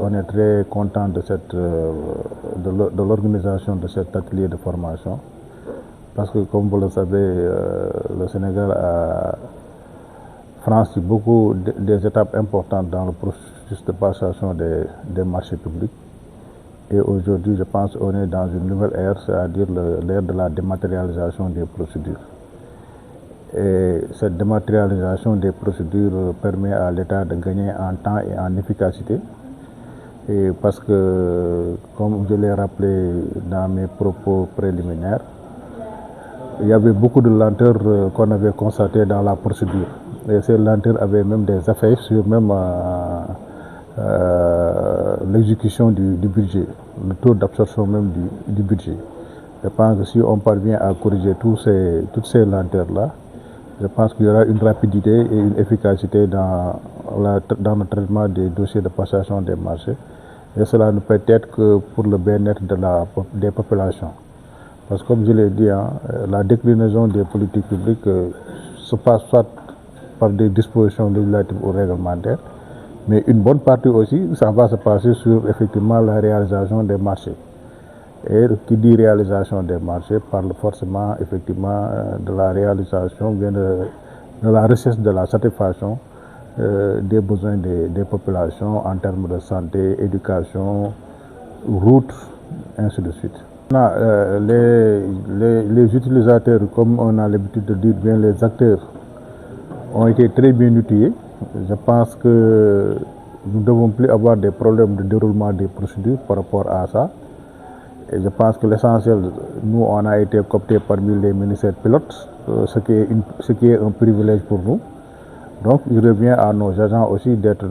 on est très content de, de l'organisation de cet atelier de formation parce que, comme vous le savez, le Sénégal a franchi beaucoup des étapes importantes dans le processus de passation des marchés publics. Et aujourd'hui, je pense qu'on est dans une nouvelle ère, c'est-à-dire l'ère de la dématérialisation des procédures. Et cette dématérialisation des procédures permet à l'État de gagner en temps et en efficacité. Et parce que, comme je l'ai rappelé dans mes propos préliminaires, il y avait beaucoup de lenteurs qu'on avait constatées dans la procédure. Et ces lenteurs avaient même des effets sur même l'exécution du budget, le taux d'absorption même du budget. Je pense que si on parvient à corriger toutes ces lenteurs-là, je pense qu'il y aura une rapidité et une efficacité dans le traitement des dossiers de passation des marchés. Et cela ne peut être que pour le bien-être des populations. Parce que comme je l'ai dit, la déclinaison des politiques publiques se passe soit par des dispositions législatives ou réglementaires, mais une bonne partie aussi, ça va se passer sur effectivement la réalisation des marchés. Et qui dit réalisation des marchés parle forcément effectivement de la réalisation, bien de la recherche de la satisfaction des besoins des populations en termes de santé, éducation, routes, ainsi de suite. Les utilisateurs, comme on a l'habitude de dire, bien les acteurs, ont été très bien outillés. Je pense que nous ne devons plus avoir des problèmes de déroulement des procédures par rapport à ça. Et je pense que l'essentiel, nous, on a été cooptés parmi les ministères pilotes, ce qui est un privilège pour nous. Donc, il revient à nos agents aussi d'être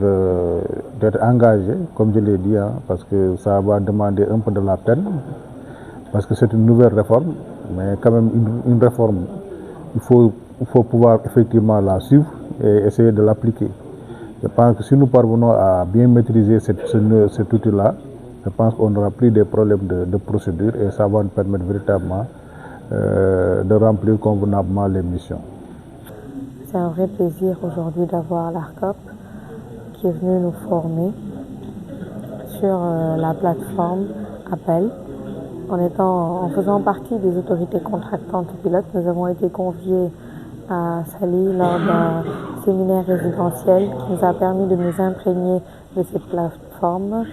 engagés, comme je l'ai dit, parce que ça va demander un peu de la peine, parce que c'est une nouvelle réforme, mais quand même une réforme, il faut pouvoir effectivement la suivre et essayer de l'appliquer. Je pense que si nous parvenons à bien maîtriser cet outil-là, je pense qu'on n'aura plus des problèmes de procédure et ça va nous permettre véritablement de remplir convenablement les missions. C'est un vrai plaisir aujourd'hui d'avoir l'ARCOP qui est venu nous former sur la plateforme Appel. En faisant partie des autorités contractantes pilotes, nous avons été conviés à Saly lors d'un séminaire résidentiel qui nous a permis de nous imprégner de cette plateforme.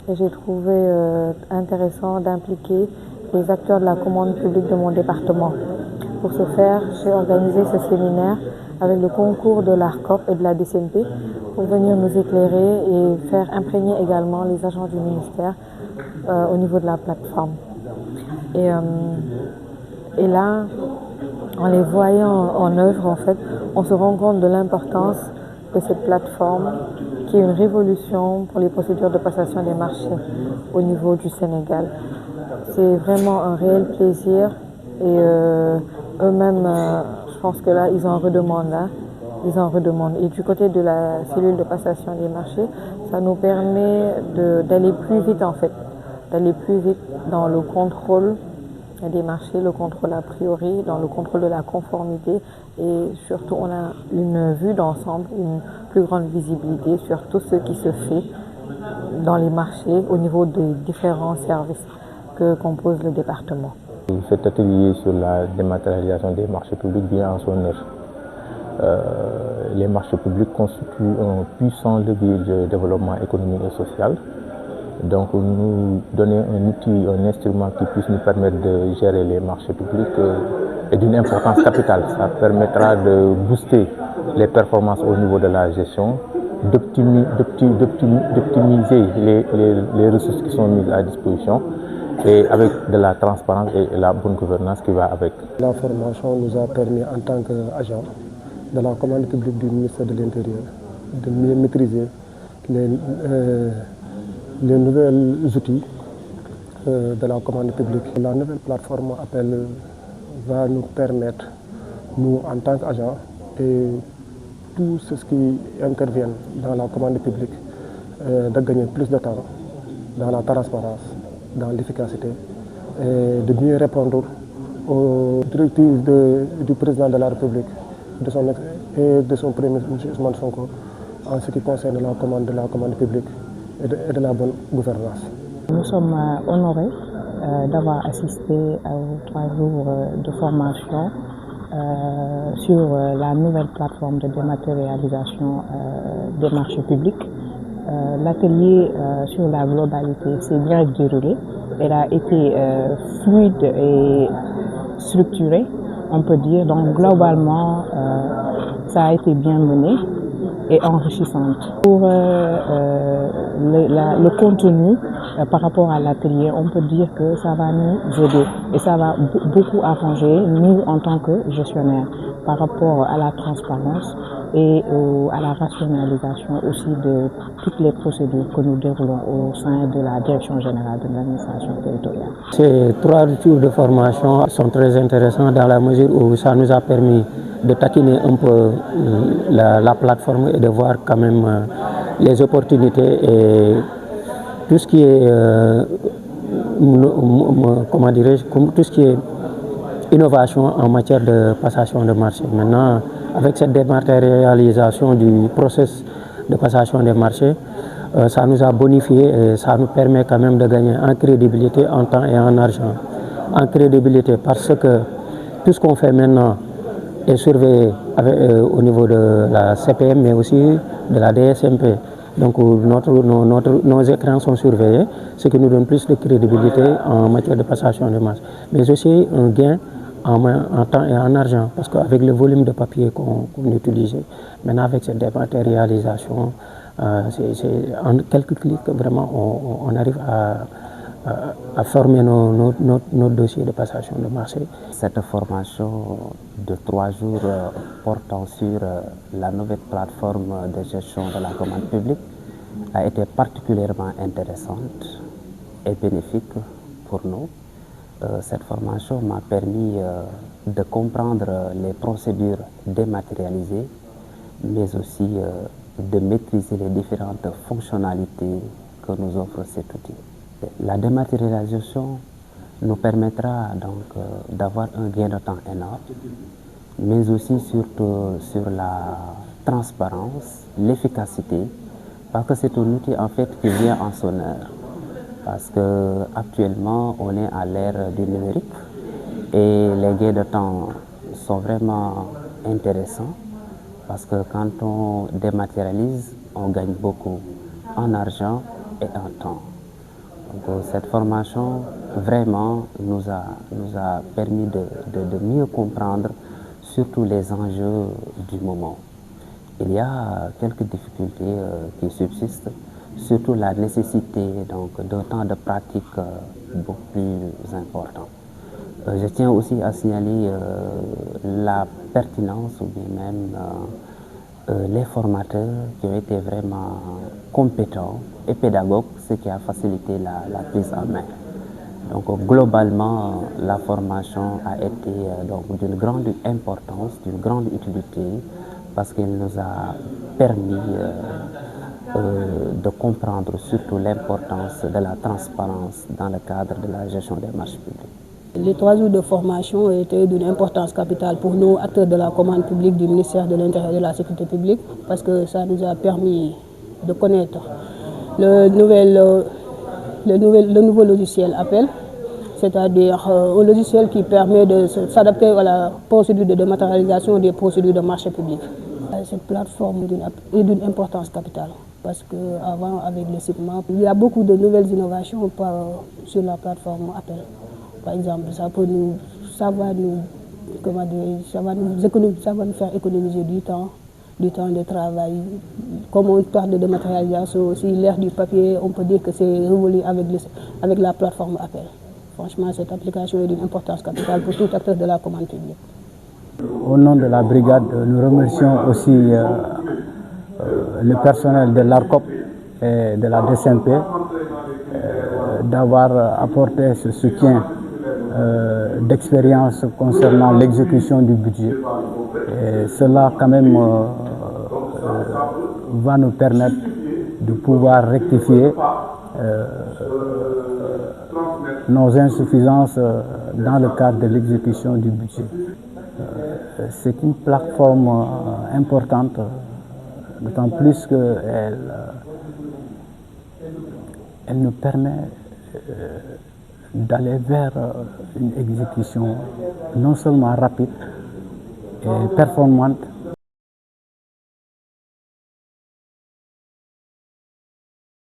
Et j'ai trouvé intéressant d'impliquer les acteurs de la commande publique de mon département. Pour ce faire, j'ai organisé ce séminaire avec le concours de l'ARCOP et de la DCNP pour venir nous éclairer et faire imprégner également les agents du ministère au niveau de la plateforme. Et là, en les voyant en œuvre, en fait, on se rend compte de l'importance de cette plateforme qui est une révolution pour les procédures de passation des marchés au niveau du Sénégal. C'est vraiment un réel plaisir et eux-mêmes, je pense que là, ils en redemandent. Et du côté de la cellule de passation des marchés, ça nous permet d'aller plus vite en fait, d'aller plus vite dans le contrôle des marchés, le contrôle a priori, dans le contrôle de la conformité et surtout on a une vue d'ensemble, une plus grande visibilité sur tout ce qui se fait dans les marchés au niveau des différents services que compose le département. Cet atelier sur la dématérialisation des marchés publics vient en son heure. Les marchés publics constituent un puissant levier de développement économique et social. Donc nous donner un outil, un instrument qui puisse nous permettre de gérer les marchés publics est d'une importance capitale. Ça permettra de booster les performances au niveau de la gestion, d'optimiser les ressources qui sont mises à disposition et avec de la transparence et la bonne gouvernance qui va avec. La formation nous a permis en tant qu'agent de la commande publique du ministère de l'Intérieur de mieux maîtriser les nouveaux outils de la commande publique. La nouvelle plateforme Appel va nous permettre, nous en tant qu'agents et tous ceux qui interviennent dans la commande publique, de gagner plus de temps dans la transparence, dans l'efficacité et de mieux répondre aux directives du président de la République et de son premier ministre Ousmane Sonko en ce qui concerne la commande publique et de la bonne gouvernance. Nous sommes honorés d'avoir assisté aux 3 jours de formation sur la nouvelle plateforme de dématérialisation des marchés publics. L'atelier sur la globalité s'est bien déroulé. Elle a été fluide et structurée, on peut dire. Donc globalement, ça a été bien mené et enrichissante. Pour le contenu par rapport à l'atelier, on peut dire que ça va nous aider et ça va beaucoup arranger nous en tant que gestionnaires par rapport à la transparence et à la rationalisation aussi de toutes les procédures que nous déroulons au sein de la Direction générale de l'administration territoriale. Ces 3 jours de formation sont très intéressants dans la mesure où ça nous a permis de taquiner un peu la plateforme et de voir quand même les opportunités et tout ce qui est, comment dirais-je, tout ce qui est innovation en matière de passation de marché. Maintenant, avec cette dématérialisation du processus de passation des marchés, ça nous a bonifié et ça nous permet quand même de gagner en crédibilité, en temps et en argent. En crédibilité parce que tout ce qu'on fait maintenant est surveillé au niveau de la CPM mais aussi de la DSMP. Donc nos écrans sont surveillés, ce qui nous donne plus de crédibilité en matière de passation de marché. Mais aussi un gain en temps et en argent, parce qu'avec le volume de papier qu'on utilisait, maintenant avec cette dématérialisation, en quelques clics, vraiment, on arrive à former notre dossier de passation de marché. Cette formation de 3 jours portant sur la nouvelle plateforme de gestion de la commande publique a été particulièrement intéressante et bénéfique pour nous. Cette formation m'a permis de comprendre les procédures dématérialisées, mais aussi de maîtriser les différentes fonctionnalités que nous offre cet outil. La dématérialisation nous permettra donc d'avoir un gain de temps énorme, mais aussi surtout sur la transparence, l'efficacité, parce que c'est un outil en fait qui vient en son heure. Parce qu'actuellement, on est à l'ère du numérique et les gains de temps sont vraiment intéressants parce que quand on dématérialise, on gagne beaucoup en argent et en temps. Donc, cette formation vraiment nous a permis de mieux comprendre surtout les enjeux du moment. Il y a quelques difficultés qui subsistent, surtout la nécessité d'un temps de pratique beaucoup plus important. Je tiens aussi à signaler la pertinence ou bien même les formateurs qui ont été vraiment compétents et pédagogues, ce qui a facilité la prise en main. Donc globalement, la formation a été d'une grande importance, d'une grande utilité, parce qu'elle nous a permis de comprendre surtout l'importance de la transparence dans le cadre de la gestion des marchés publics. Les 3 jours de formation ont été d'une importance capitale pour nous, acteurs de la commande publique du ministère de l'Intérieur et de la Sécurité publique, parce que ça nous a permis de connaître le nouveau logiciel Appel, c'est-à-dire un logiciel qui permet de s'adapter à la procédure de dématérialisation des procédures de marché public. Cette plateforme est d'une importance capitale parce qu'avant, avec les CIPMAP, il y a beaucoup de nouvelles innovations sur la plateforme Appel. Par exemple, ça va nous faire économiser du temps de travail. Comme on parle de dématérialisation aussi, l'ère du papier, on peut dire que c'est révolu avec la plateforme Appel. Franchement, cette application est d'une importance capitale pour tout acteur de la commande publique. Au nom de la brigade, nous remercions aussi le personnel de l'ARCOP et de la DSMP d'avoir apporté ce soutien d'expérience concernant l'exécution du budget. Et cela quand même va nous permettre de pouvoir rectifier nos insuffisances dans le cadre de l'exécution du budget. C'est une plateforme importante, d'autant plus qu'elle elle nous permet d'aller vers une exécution non seulement rapide et performante,